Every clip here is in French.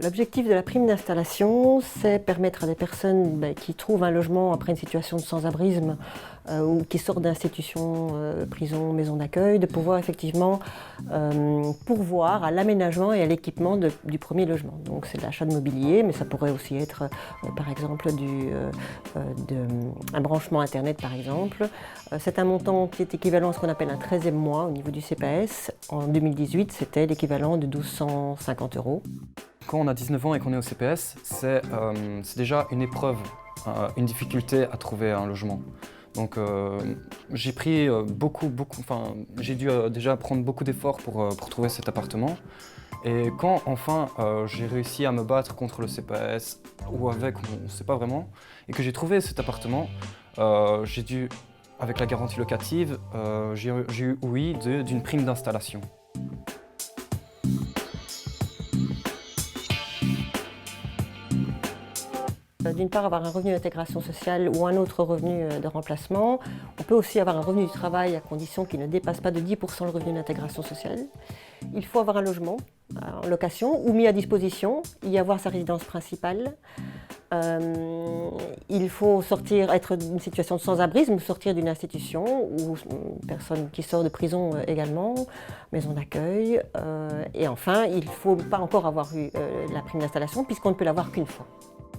L'objectif de la prime d'installation, c'est permettre à des personnes qui trouvent un logement après une situation de sans-abrisme ou qui sortent d'institutions, prisons, maisons d'accueil, de pouvoir effectivement pourvoir à l'aménagement et à l'équipement du premier logement. Donc c'est de l'achat de mobilier, mais ça pourrait aussi être par exemple un branchement internet par exemple. C'est un montant qui est équivalent à ce qu'on appelle un 13e mois au niveau du CPS. En 2018, c'était l'équivalent de 1250 €. Quand on a 19 ans et qu'on est au CPS, c'est déjà une épreuve, une difficulté à trouver un logement. Donc j'ai pris j'ai dû déjà prendre beaucoup d'efforts pour trouver cet appartement. Et quand enfin j'ai réussi à me battre contre le CPS, ou avec, on ne sait pas vraiment, et que j'ai trouvé cet appartement, j'ai dû, avec la garantie locative, j'ai eu oui d'une prime d'installation. D'une part, avoir un revenu d'intégration sociale ou un autre revenu de remplacement. On peut aussi avoir un revenu du travail à condition qu'il ne dépasse pas de 10% le revenu d'intégration sociale. Il faut avoir un logement en location ou mis à disposition, y avoir sa résidence principale. Il faut être d'une situation de sans-abrisme, sortir d'une institution ou une personne qui sort de prison également, maison d'accueil. Et enfin, il ne faut pas encore avoir eu la prime d'installation puisqu'on ne peut l'avoir qu'une fois.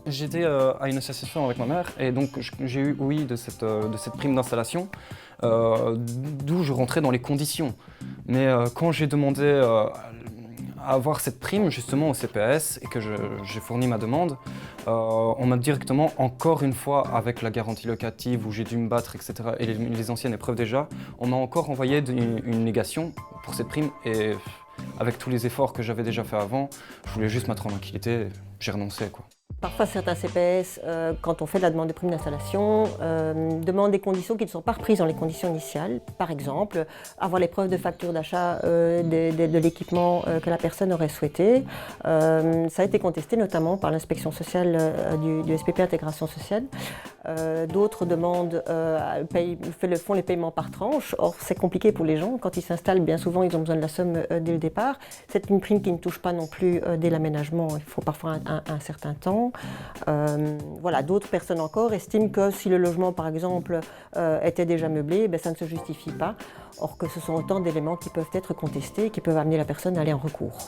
J'étais à une association avec ma mère et donc j'ai eu oui de cette prime d'installation, d'où je rentrais dans les conditions. Mais quand j'ai demandé à avoir cette prime justement au CPS et que j'ai fourni ma demande, on m'a directement, encore une fois avec la garantie locative où j'ai dû me battre, etc. et les anciennes épreuves déjà, on m'a encore envoyé une négation pour cette prime et avec tous les efforts que j'avais déjà fait avant, je voulais juste ma tranquillité, j'ai renoncé quoi. Parfois, certains CPS, quand on fait de la demande de prime d'installation, demandent des conditions qui ne sont pas reprises dans les conditions initiales. Par exemple, avoir les preuves de facture d'achat de l'équipement que la personne aurait souhaité. Ça a été contesté notamment par l'inspection sociale du SPP Intégration Sociale. D'autres demandent, font les paiements par tranche. Or, c'est compliqué pour les gens. Quand ils s'installent, bien souvent, ils ont besoin de la somme dès le départ. C'est une prime qui ne touche pas non plus dès l'aménagement. Il faut parfois un certain temps. Voilà, d'autres personnes encore estiment que si le logement, par exemple, était déjà meublé, ça ne se justifie pas. Or que ce sont autant d'éléments qui peuvent être contestés et qui peuvent amener la personne à aller en recours.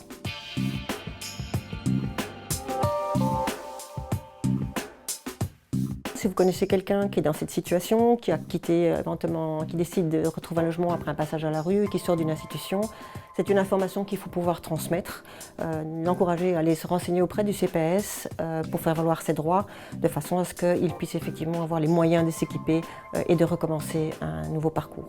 Si vous connaissez quelqu'un qui est dans cette situation, qui a quitté éventuellement, qui décide de retrouver un logement après un passage à la rue, qui sort d'une institution, c'est une information qu'il faut pouvoir transmettre, l'encourager à aller se renseigner auprès du CPS pour faire valoir ses droits, de façon à ce qu'il puisse effectivement avoir les moyens de s'équiper et de recommencer un nouveau parcours.